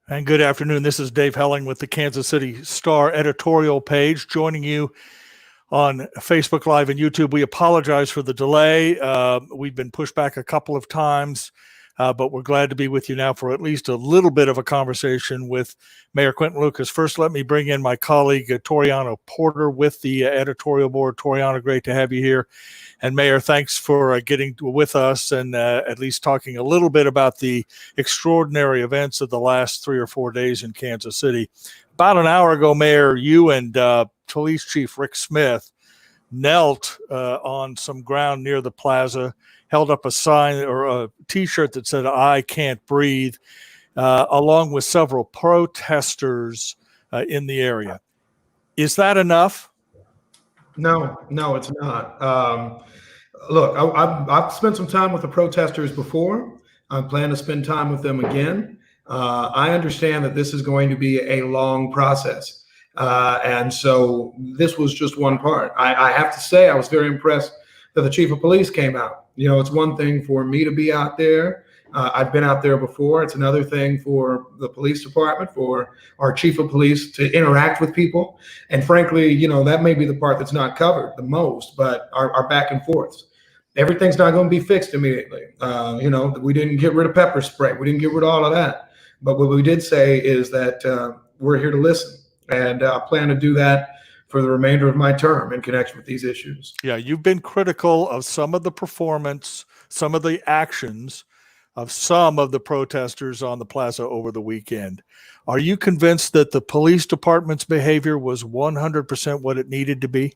And good afternoon. This is Dave Helling with the Kansas City Star editorial page, joining you on Facebook Live and YouTube. We apologize for the delay. We've been pushed back a couple of times, but we're glad to be with you now for at least a little bit of a conversation with Mayor Quinton Lucas. First, let me bring in my colleague, Toriano Porter, with the editorial board. Toriano, great to have you here. And Mayor, thanks for getting with us and at least talking a little bit about the extraordinary events of the last 3 or 4 days in Kansas City. About an hour ago, Mayor, you and Police Chief Rick Smith knelt on some ground near the plaza, held up a sign or a T-shirt that said, "I can't breathe," along with several protesters in the area. Is that enough? No, it's not. Look, I've spent some time with the protesters before. I plan to spend time with them again. I understand that this is going to be a long process. And so this was just one part. I have to say, I was very impressed that the chief of police came out. You know, it's one thing for me to be out there. I've been out there before. It's another thing for the police department, for our chief of police to interact with people. And frankly, you know, that may be the part that's not covered the most, but our back and forths. Everything's not going to be fixed immediately. You know, we didn't get rid of pepper spray. We didn't get rid of all of that. But what we did say is that we're here to listen. And I plan to do that for the remainder of my term in connection with these issues. Yeah, you've been critical of some of the performance, some of the actions of some of the protesters on the plaza over the weekend. Are you convinced that the police department's behavior was 100% what it needed to be?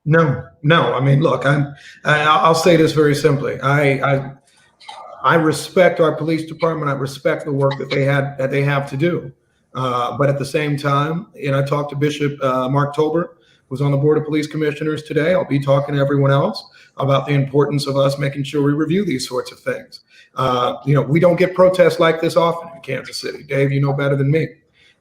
No. I mean, look, I'll say this very simply. I respect our police department. I respect the work that they have to do. But at the same time, and I talked to Bishop Mark Tolbert, who's on the Board of Police Commissioners today. I'll be talking to everyone else about the importance of us making sure we review these sorts of things. You know, we don't get protests like this often in Kansas City. Dave, you know better than me.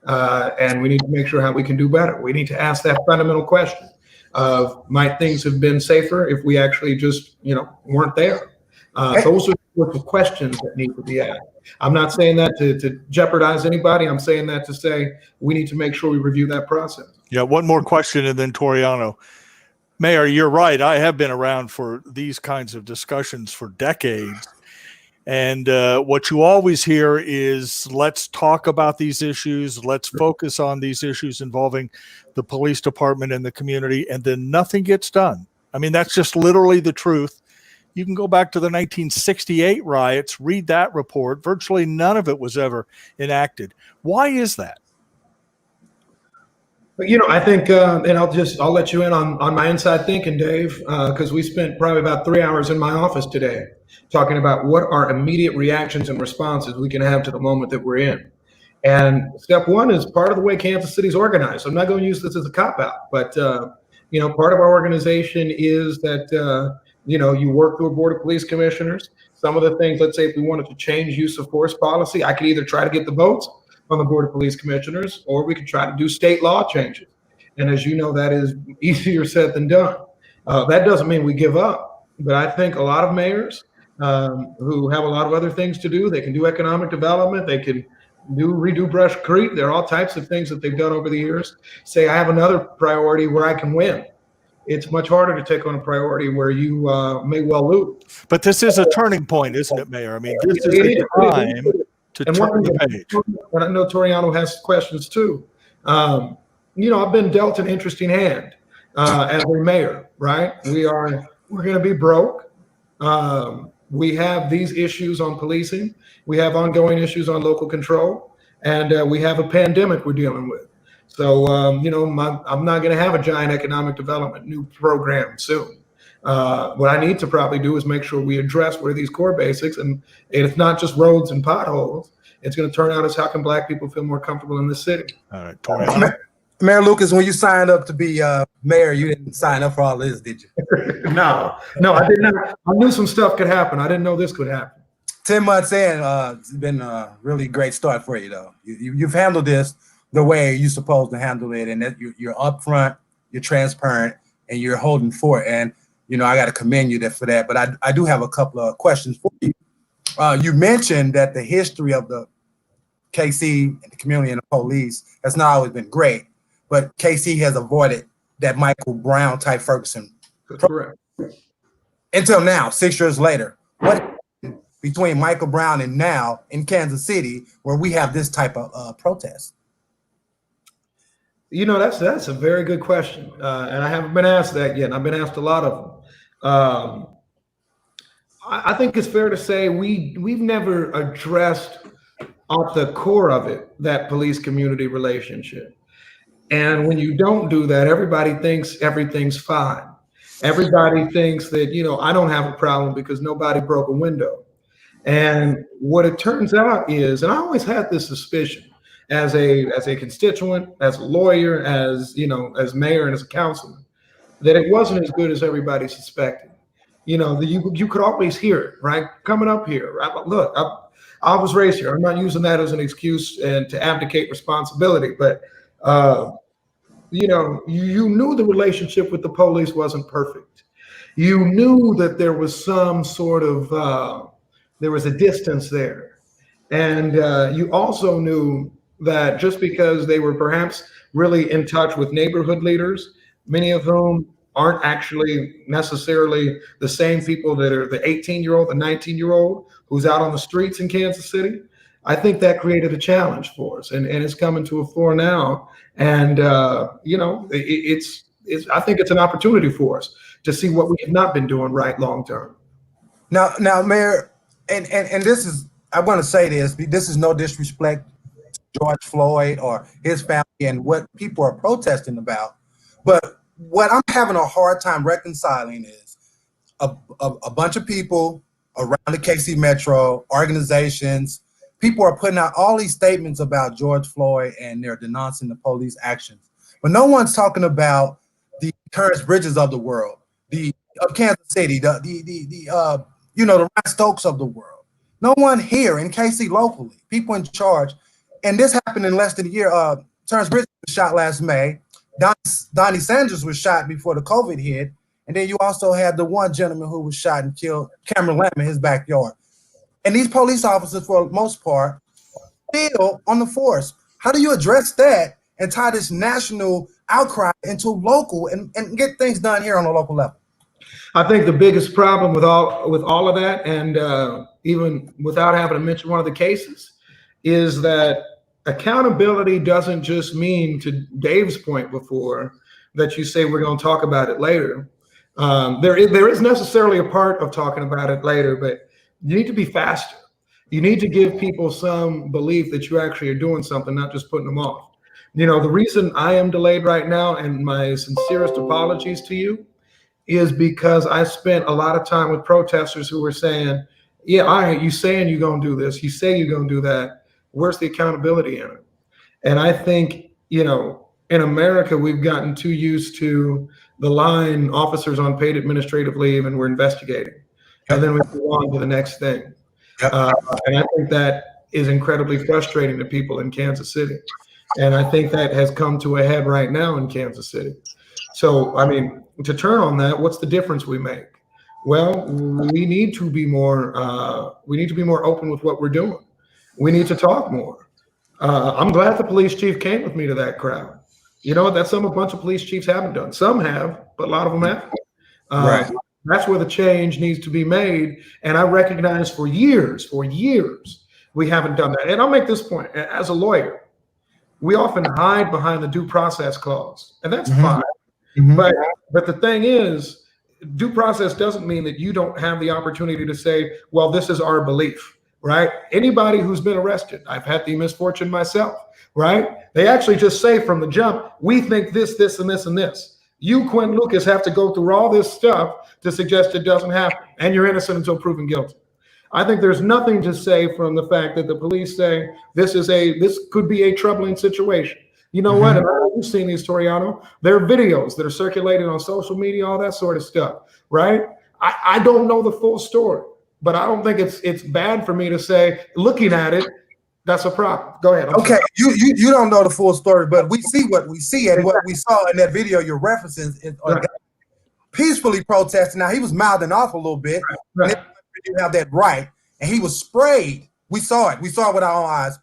And we need to make sure how we can do better. We need to ask that fundamental question of, might things have been safer if we actually just, you know, weren't there? Those are the sorts of questions that need to be asked. I'm not saying that to jeopardize anybody. I'm saying that to say we need to make sure we review that process. Yeah, one more question and then Toriano. Mayor, you're right. I have been around for these kinds of discussions for decades. And what you always hear is, let's talk about these issues. Let's focus on these issues involving the police department and the community. And then nothing gets done. I mean, that's just literally the truth. You can go back to the 1968 riots, read that report. Virtually none of it was ever enacted. Why is that? You know, I think, and I'll let you in on my inside thinking, Dave, because we spent probably about 3 hours in my office today talking about what are immediate reactions and responses we can have to the moment that we're in. And step one is part of the way Kansas City's organized. So I'm not going to use this as a cop-out, but, you know, part of our organization is that, you know, you work through a board of police commissioners. Some of the things, let's say if we wanted to change use of force policy, I could either try to get the votes on the board of police commissioners, or we could try to do state law changes. And as you know, that is easier said than done. That doesn't mean we give up, but I think a lot of mayors who have a lot of other things to do, they can do economic development, they can redo Brush Creek. There are all types of things that they've done over the years. Say, I have another priority where I can win. It's much harder to take on a priority where you may well lose. But this is a turning point, isn't it, Mayor? I mean, this is a time to turn the page. And I know Toriano has questions too. You know, I've been dealt an interesting hand as a mayor, right? We're going to be broke. We have these issues on policing. We have ongoing issues on local control, and we have a pandemic we're dealing with. So, you know, I'm not going to have a giant economic development new program soon. What I need to probably do is make sure we address what are these core basics, and it's not just roads and potholes. It's going to turn out as how can Black people feel more comfortable in this city. All right, Toriano. Mayor Lucas, when you signed up to be mayor, you didn't sign up for all this, did you? No, I did not. I knew some stuff could happen. I didn't know this could happen. 10 months in, it's been a really great start for you, though. You've handled this the way you're supposed to handle it, and that you're upfront, you're transparent, and you're holding for it. And, you know, I got to commend you for that. But I do have a couple of questions for you. You mentioned that the history of the KC and the community and the police has not always been great, but KC has avoided that Michael Brown type Ferguson. That's correct. Until now, 6 years later, what between Michael Brown and now in Kansas City where we have this type of protest? You know, that's a very good question, and I haven't been asked that yet. I've been asked a lot of them. I think it's fair to say we've never addressed at the core of it that police-community relationship. And when you don't do that, everybody thinks everything's fine. Everybody thinks that, you know, I don't have a problem because nobody broke a window. And what it turns out is, and I always had this suspicion as a constituent, as a lawyer, as, you know, as mayor and as a councilman, that it wasn't as good as everybody suspected. You know, you could always hear it, right? Coming up here, right? Look, I was raised here. I'm not using that as an excuse and to abdicate responsibility, but you know, you knew the relationship with the police wasn't perfect. You knew that there was some sort of there was a distance there, and you also knew that just because they were perhaps really in touch with neighborhood leaders, many of whom aren't actually necessarily the same people that are the 18-year-old, the 19-year-old who's out on the streets in Kansas City. I think that created a challenge for us, and it's coming to a fore now. And you know, it's I think it's an opportunity for us to see what we have not been doing right long term. Now, Mayor, and this is, I want to say this is no disrespect to George Floyd or his family and what people are protesting about, but what I'm having a hard time reconciling is a bunch of people around the KC Metro, organizations, people are putting out all these statements about George Floyd and they're denouncing the police actions. But no one's talking about the Terrence Bridges of the world, of Kansas City, the you know, the Ryan Stokes of the world. No one here in KC locally, people in charge. And this happened in less than a year. Terrence Bridges was shot last May. Donnie Sanders was shot before the COVID hit. And then you also had the one gentleman who was shot and killed, Cameron Lamb, in his backyard. And these police officers, for the most part, still on the force. How do you address that and tie this national outcry into local and get things done here on a local level? I think the biggest problem with all of that, and even without having to mention one of the cases, is that accountability doesn't just mean, to Dave's point before, that you say we're going to talk about it later. There is necessarily a part of talking about it later, but you need to be faster. You need to give people some belief that you actually are doing something, not just putting them off. You know, the reason I am delayed right now, and my sincerest apologies to you, is because I spent a lot of time with protesters who were saying, yeah, all right, you saying you're going to do this, you say you're going to do that. Where's the accountability in it? And I think, you know, in America, we've gotten too used to the line, officers on paid administrative leave, and we're investigating. And then we move on to the next thing. And I think that is incredibly frustrating to people in Kansas City. And I think that has come to a head right now in Kansas City. So, I mean, to turn on that, what's the difference we make? Well, we need to be more open with what we're doing. We need to talk more. I'm glad the police chief came with me to that crowd. You know, that's something a bunch of police chiefs haven't done. Some have, but a lot of them haven't. Right. That's where the change needs to be made. And I recognize for years, we haven't done that. And I'll make this point. As a lawyer, we often hide behind the due process clause, and that's fine. But the thing is, due process doesn't mean that you don't have the opportunity to say, well, this is our belief, right? Anybody who's been arrested, I've had the misfortune myself, right? They actually just say from the jump, we think this, this, and this, and this. You, Quinton Lucas, have to go through all this stuff to suggest it doesn't happen, and you're innocent until proven guilty. I think there's nothing to say from the fact that the police say this could be a troubling situation. You know what? And you've seen these, Toriano. There are videos that are circulating on social media, all that sort of stuff, right? I don't know the full story, but I don't think it's bad for me to say, looking at it, that's a problem. Go ahead. Okay, you don't know the full story, but we see what we see, and what we saw in that video you're referencing is peacefully protesting. Now he was mouthing off a little bit. You have that right, and he was sprayed. We saw it. We saw it with our own eyes.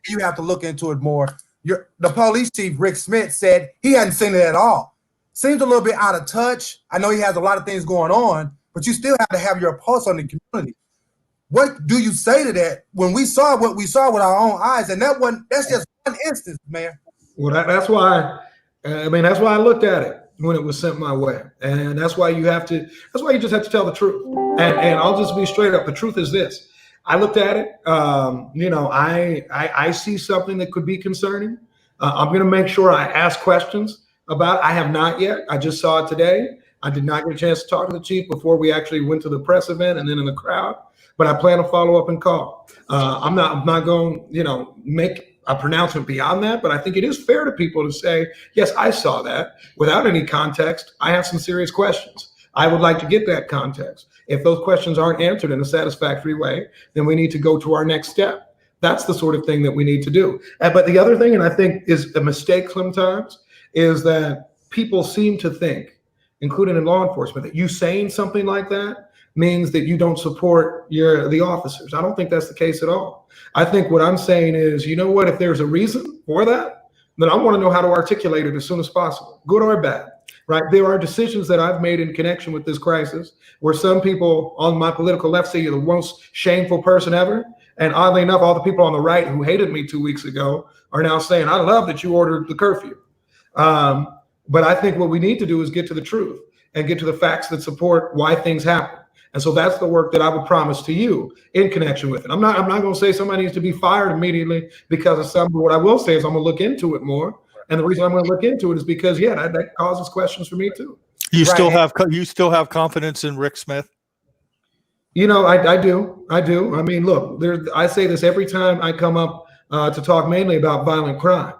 You have to look into it more. The police chief, Rick Smith, said he hadn't seen it at all. Seems a little bit out of touch. I know he has a lot of things going on, but you still have to have your pulse on the community. What do you say to that when we saw what we saw with our own eyes? And that's just one instance, Mayor. Well, that's why, that's why I looked at it when it was sent my way. And that's why you just have to tell the truth. And I'll just be straight up. The truth is this. I looked at it, I see something that could be concerning. I'm going to make sure I ask questions about it. I have not yet. I just saw it today. I did not get a chance to talk to the chief before we actually went to the press event and then in the crowd, but I plan to follow up and call. I'm not going, make a pronouncement beyond that, but I think it is fair to people to say, yes, I saw that without any context. I have some serious questions. I would like to get that context. If those questions aren't answered in a satisfactory way, then we need to go to our next step. That's the sort of thing that we need to do. But the other thing, and I think is a mistake sometimes, is that people seem to think, including in law enforcement, that you saying something like that means that you don't support the officers. I don't think that's the case at all. I think what I'm saying is, you know what, if there's a reason for that, then I want to know how to articulate it as soon as possible, good or bad. Right. There are decisions that I've made in connection with this crisis where some people on my political left say you're the most shameful person ever. And oddly enough, all the people on the right who hated me 2 weeks ago are now saying, I love that you ordered the curfew. But I think what we need to do is get to the truth and get to the facts that support why things happen. And so that's the work that I would promise to you in connection with it. I'm not going to say somebody needs to be fired immediately because of something. What I will say is I'm going to look into it more. And the reason I'm going to look into it is because, that causes questions for me too. You still have confidence in Rick Smith? I do. I mean, look, I say this every time I come up to talk mainly about violent crime.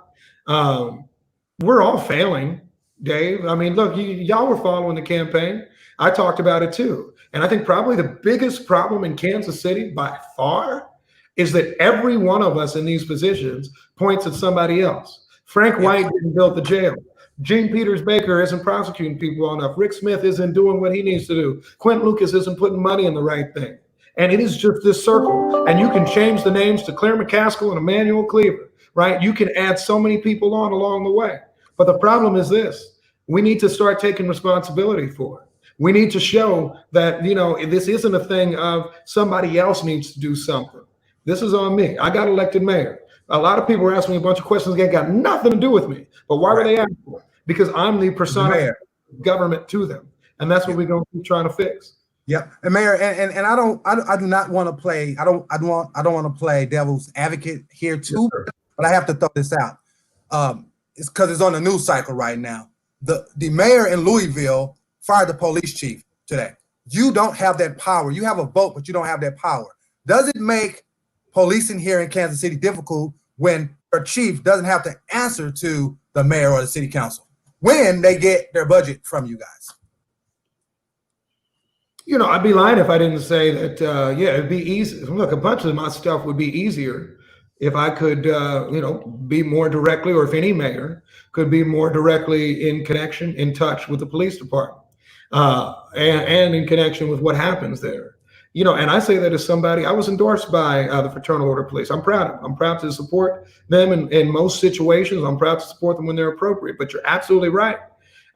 We're all failing, Dave. I mean, look, y'all were following the campaign. I talked about it too. And I think probably the biggest problem in Kansas City by far is that every one of us in these positions points at somebody else. Frank White didn't build the jail. Gene Peters Baker isn't prosecuting people well enough. Rick Smith isn't doing what he needs to do. Quinton Lucas isn't putting money in the right thing. And it is just this circle. And you can change the names to Claire McCaskill and Emmanuel Cleaver, right? You can add so many people on along the way. But the problem is this. We need to start taking responsibility for it. We need to show that, this isn't a thing of somebody else needs to do something. This is on me. I got elected mayor. A lot of people are asking me a bunch of questions that got nothing to do with me. But why were they asking for? Because I'm the persona of government to them. And that's what we're going to keep trying to fix. Yep. And Mayor, and I do not want to play, I don't want to play devil's advocate here too, but I have to throw this out. It's because it's on the news cycle right now. The mayor in Louisville fired the police chief today. You don't have that power. You have a vote, but you don't have that power. Does it make policing here in Kansas City difficult when your chief doesn't have to answer to the mayor or the city council when they get their budget from you guys? I'd be lying if I didn't say that, it'd be easy. Look, a bunch of my stuff would be easier if I could, be more directly, or if any mayor could be more directly in touch with the police department and in connection with what happens there. And I say that as somebody, I was endorsed by the Fraternal Order Police. I'm proud of them. I'm proud to support them in most situations. I'm proud to support them when they're appropriate. But you're absolutely right.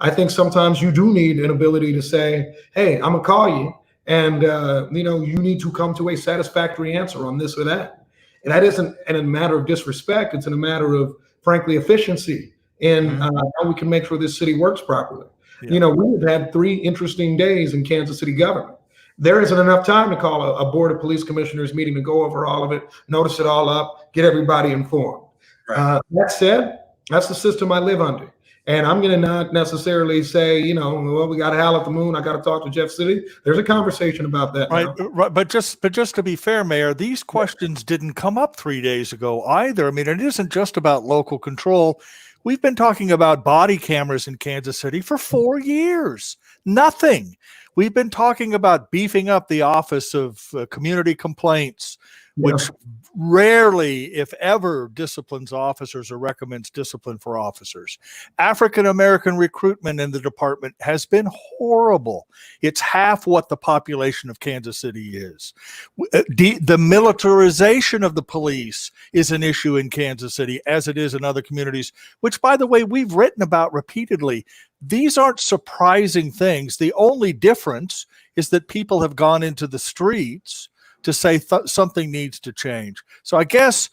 I think sometimes you do need an ability to say, hey, I'm going to call you and, you need to come to a satisfactory answer on this or that. And that isn't in a matter of disrespect. It's in a matter of, frankly, efficiency in how we can make sure this city works properly. Yeah. We've had 3 interesting days in Kansas City government. There isn't enough time to call a board of police commissioners meeting to go over all of it, notice it all up, get everybody informed. Right. That said, that's the system I live under. And I'm going to not necessarily say, well, we got to howl at the moon. I got to talk to Jeff City. There's a conversation about that. Right. But just to be fair, Mayor, these questions didn't come up 3 days ago either. I mean, it isn't just about local control. We've been talking about body cameras in Kansas City for 4 years. Nothing. We've been talking about beefing up the Office of Community Complaints, which rarely, if ever, disciplines officers or recommends discipline for officers. African-American recruitment in the department has been horrible. It's half what the population of Kansas City is. The militarization of the police is an issue in Kansas City, as it is in other communities, which, by the way, we've written about repeatedly. These aren't surprising things. The only difference is that people have gone into the streets to say something needs to change. So I guess,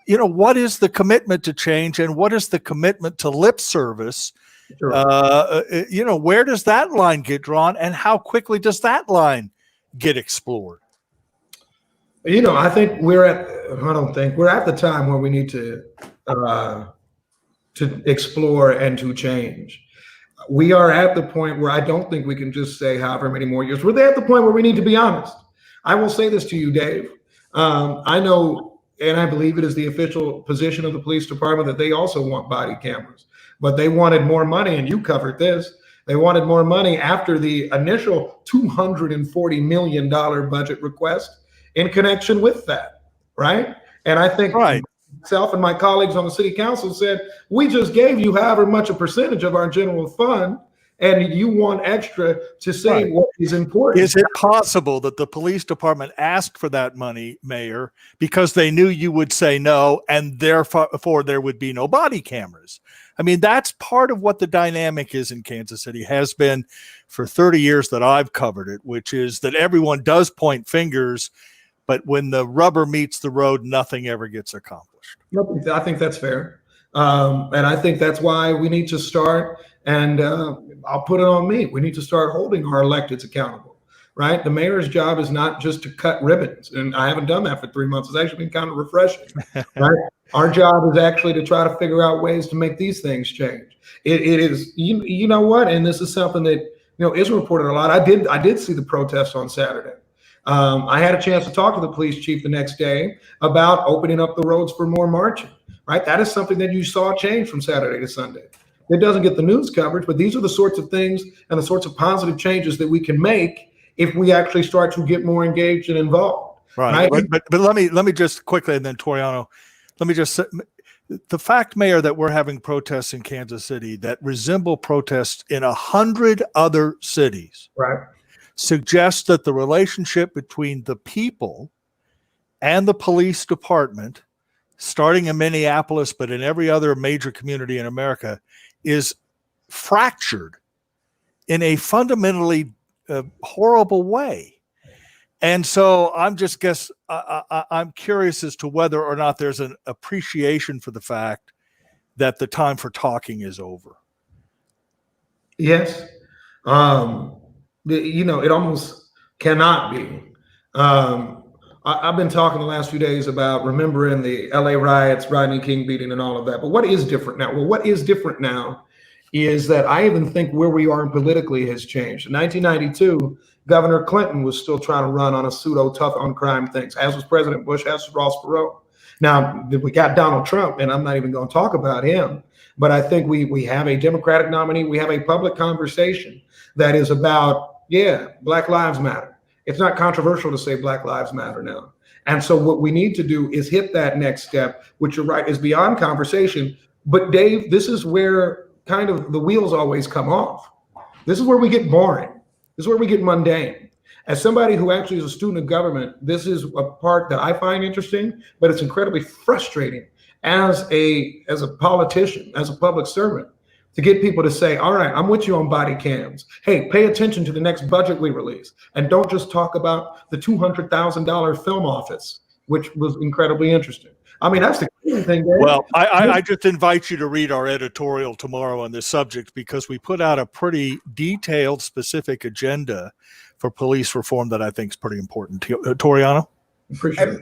what is the commitment to change, and what is the commitment to lip service? Sure. Where does that line get drawn, and how quickly does that line get explored? I think we're at the time where we need to explore and to change. We are at the point where I don't think we can just say however many more years. We're there at the point where we need to be honest. I will say this to you, Dave. I know, and I believe it is the official position of the police department, that they also want body cameras, but they wanted more money, and you covered this. They wanted more money after the initial $240 million budget request in connection with that, right? And I think myself and my colleagues on the city council said, we just gave you however much a percentage of our general fund, and you want extra to say what is important. Is it possible that the police department asked for that money, Mayor, because they knew you would say no, and therefore there would be no body cameras? I mean, that's part of what the dynamic is in Kansas City, has been for 30 years that I've covered it, which is that everyone does point fingers, but when the rubber meets the road, nothing ever gets accomplished. I think that's fair. And I think that's why we need to start, and I'll put it on me, we need to start holding our electeds accountable, right? The mayor's job is not just to cut ribbons, and I haven't done that for 3 months. It's actually been kind of refreshing, right? Our job is actually to try to figure out ways to make these things change. It is, you know what, and this is something that is reported a lot. I did see the protests on Saturday. I had a chance to talk to the police chief the next day about opening up the roads for more marching, right? That is something that you saw change from Saturday to Sunday. It doesn't get the news coverage, but these are the sorts of things and the sorts of positive changes that we can make if we actually start to get more engaged and involved. Right. But let me just quickly, and then Toriano, let me just say, the fact, Mayor, that we're having protests in Kansas City that resemble protests in 100 other cities, right, suggests that the relationship between the people and the police department, starting in Minneapolis, but in every other major community in America, is fractured in a fundamentally horrible way. And so I'm curious as to whether or not there's an appreciation for the fact that the time for talking is over. Yes. It almost cannot be. I've been talking the last few days about remembering the LA riots, Rodney King beating, and all of that. But what is different now? Well, what is different now is that I even think where we are politically has changed. In 1992, Governor Clinton was still trying to run on a pseudo tough on crime things, as was President Bush, as was Ross Perot. Now, we got Donald Trump, and I'm not even going to talk about him. But I think we have a Democratic nominee. We have a public conversation that is about, Black Lives Matter. It's not controversial to say Black Lives Matter now. And so what we need to do is hit that next step, which you're right, is beyond conversation. But Dave, this is where kind of the wheels always come off. This is where we get boring. This is where we get mundane. As somebody who actually is a student of government, this is a part that I find interesting, but it's incredibly frustrating as a politician, as a public servant, to get people to say, all right, I'm with you on body cams. Hey, pay attention to the next budget we release. And don't just talk about the $200,000 film office, which was incredibly interesting. I mean, that's the key thing, Dave. Well, I just invite you to read our editorial tomorrow on this subject, because we put out a pretty detailed, specific agenda for police reform that I think is pretty important. Toriano? Appreciate it.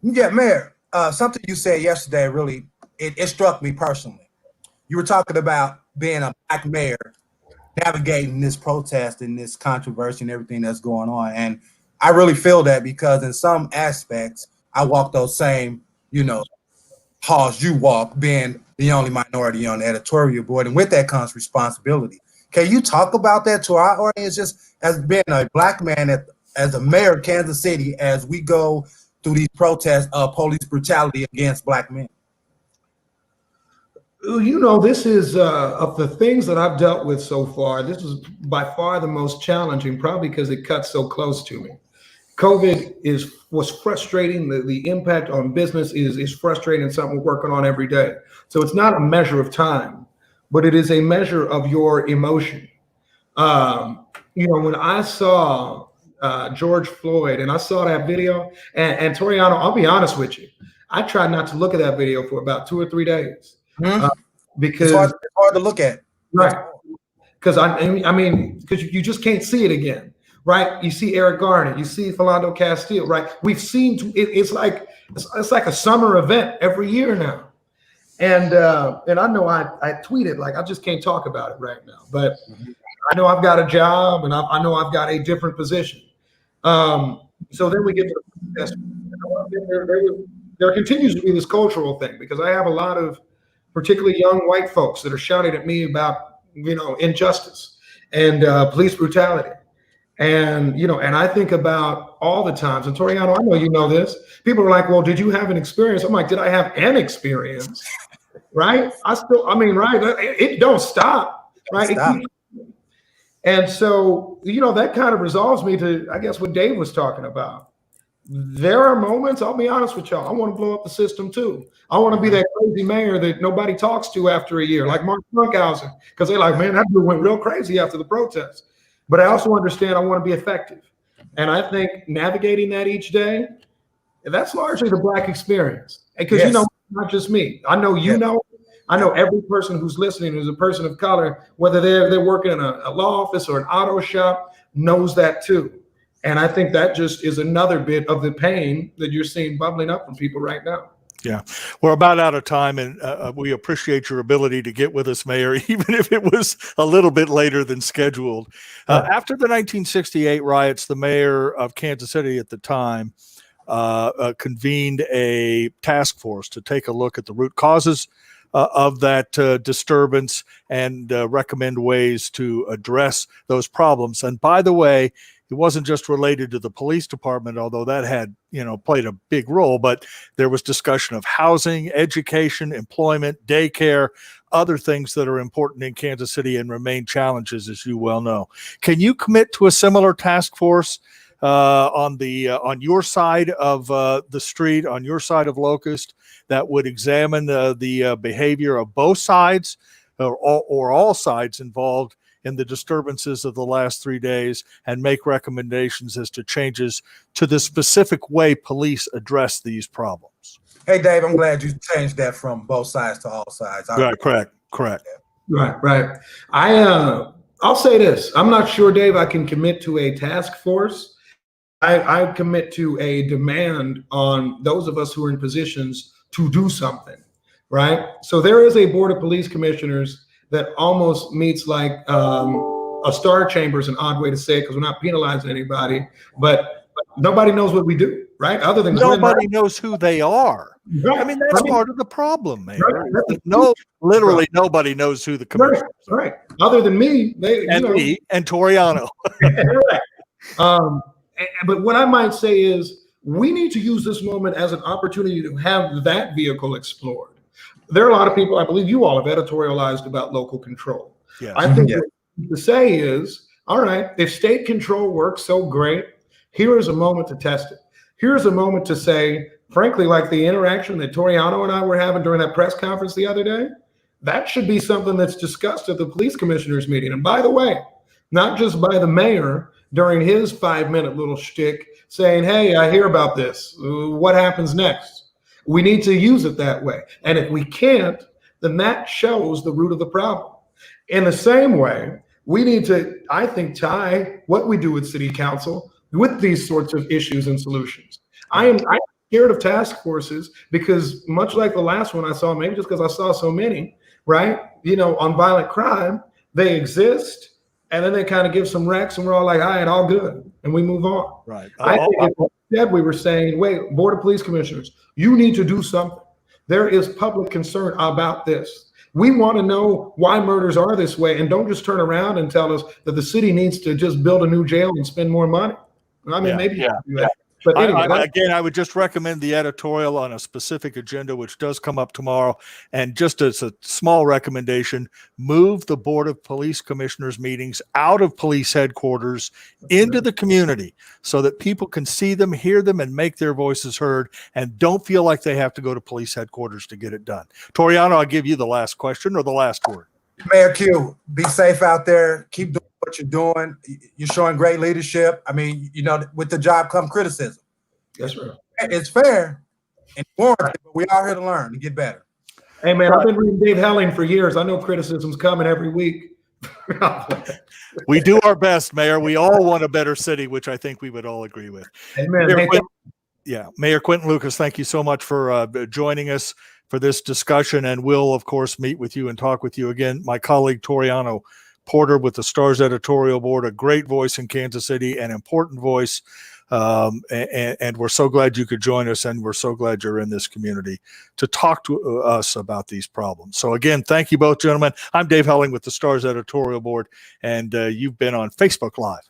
Yeah, Mayor, something you said yesterday really, it struck me personally. You were talking about being a Black mayor, navigating this protest and this controversy and everything that's going on. And I really feel that, because in some aspects, I walk those same, halls you walk, being the only minority on the editorial board. And with that comes responsibility. Can you talk about that to our audience, just as being a black man as a mayor of Kansas City as we go through these protests of police brutality against black men? You know, this is of the things that I've dealt with so far, this is by far the most challenging, probably because it cuts so close to me. COVID was frustrating. The impact on business is frustrating, something we're working on every day. So it's not a measure of time, but it is a measure of your emotion. You know, when I saw George Floyd and I saw that video, and Toriano, I'll be honest with you, I tried not to look at that video for about 2 or 3 days. Because it's hard to look at. Right. Because I mean, because you just can't see it again, right? You see Eric Garner, you see Philando Castile, right? We've seen it's like a summer event every year now. And I know I tweeted, like, I just can't talk about it right now, but I know I've got a job and I know I've got a different position. So then we get to the protest. There continues to be this cultural thing, because I have a lot of particularly young white folks that are shouting at me about, you know, injustice and police brutality. And, you know, and I think about all the times, and Toriano, I know you know this, people are like, well, did you have an experience? I'm like, did I have an experience? Right? Right, it don't stop, right? And so, you know, that kind of resolves me to, I guess, what Dave was talking about. There are moments, I'll be honest with y'all, I want to blow up the system too. I want to be that crazy mayor that nobody talks to after a year, like Mark Funkhausen, because they're like, man, that dude went real crazy after the protest. But I also understand I want to be effective. And I think navigating that each day, that's largely the Black experience. Because, you know, not just me. I know you know, I know every person who's listening who's a person of color, whether they're working in a law office or an auto shop, knows that too. And I think that just is another bit of the pain that you're seeing bubbling up from people right now. Yeah, we're about out of time, and we appreciate your ability to get with us, Mayor, even if it was a little bit later than scheduled. After the 1968 riots, the mayor of Kansas City at the time convened a task force to take a look at the root causes of that disturbance and recommend ways to address those problems. And by the way, it wasn't just related to the police department, although that had, you know, played a big role, but there was discussion of housing, education, employment, daycare, other things that are important in Kansas City and remain challenges, as you well know. Can you commit to a similar task force on your side of the street, on your side of Locust, that would examine the behavior of both sides or all sides involved in the disturbances of the last 3 days, and make recommendations as to changes to the specific way police address these problems? Hey, Dave, I'm glad you changed that from both sides to all sides. Right, correct. Right. I'll say this. I'm not sure, Dave, I can commit to a task force. I commit to a demand on those of us who are in positions to do something, right? So there is a board of police commissioners that almost meets like a star chamber is an odd way to say it, because we're not penalizing anybody, but nobody knows what we do, right? Other than nobody knows who they are. Right. I mean, that's part of the problem, man. Right. Literally nobody knows who the commissioners are. Right. Other than me, me and Toriano. Right. But what I might say is we need to use this moment as an opportunity to have that vehicle explored. There are a lot of people, I believe you all have editorialized about local control. Yes. I think what to say is, all right, if state control works so great, here is a moment to test it. Here's a moment to say, frankly, like the interaction that Toriano and I were having during that press conference the other day, that should be something that's discussed at the police commissioners meeting. And by the way, not just by the mayor during his 5-minute little shtick saying, hey, I hear about this. What happens next? We need to use it that way. And if we can't, then that shows the root of the problem. In the same way, we need to, I think, tie what we do with city council with these sorts of issues and solutions. I'm scared of task forces because much like the last one I saw, maybe just because I saw so many, right? You know, on violent crime, they exist and then they kind of give some recs and we're all like, all right, all good. And we move on. Right. I think instead we were saying, wait, Board of Police Commissioners, you need to do something. There is public concern about this. We want to know why murders are this way, and don't just turn around and tell us that the city needs to just build a new jail and spend more money. I mean, maybe you can do that. But anyway, again, I would just recommend the editorial on a specific agenda, which does come up tomorrow. And just as a small recommendation, move the Board of Police Commissioners meetings out of police headquarters into the community so that people can see them, hear them, and make their voices heard, and don't feel like they have to go to police headquarters to get it done. Toriano, I'll give you the last question or the last word. Mayor Q, be safe out there. Keep doing what you're doing. You're showing great leadership. I mean, you know, with the job come criticism. that's right. It's fair and warranted, but we are here to learn and get better. Hey, man, I've been reading Dave Helling for years. I know criticism's coming every week. We do our best, Mayor. We all want a better city, which I think we would all agree with. Amen. Mayor Quinton Lucas, thank you so much for joining us for this discussion, and we'll, of course, meet with you and talk with you again. My colleague, Toriano Porter with the Star's Editorial Board, a great voice in Kansas City, an important voice, and we're so glad you could join us, and we're so glad you're in this community to talk to us about these problems. So again, thank you both, gentlemen. I'm Dave Helling with the Star's Editorial Board, and you've been on Facebook Live.